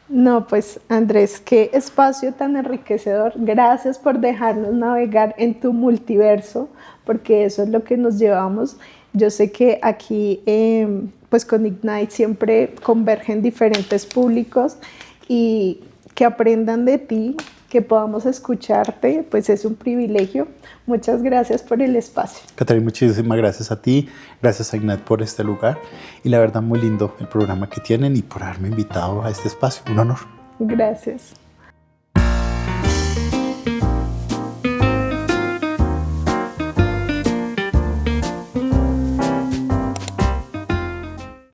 B: No, pues Andrés, qué espacio tan enriquecedor. Gracias por dejarnos navegar en tu multiverso, porque eso es lo que nos llevamos. Yo sé que aquí, pues con Ignite siempre convergen diferentes públicos y que aprendan de ti, que podamos escucharte, pues es un privilegio. Muchas gracias por el espacio.
A: Catarina, muchísimas gracias a ti, gracias a Ignite por este lugar y la verdad muy lindo el programa que tienen y por haberme invitado a este espacio, un honor.
B: Gracias.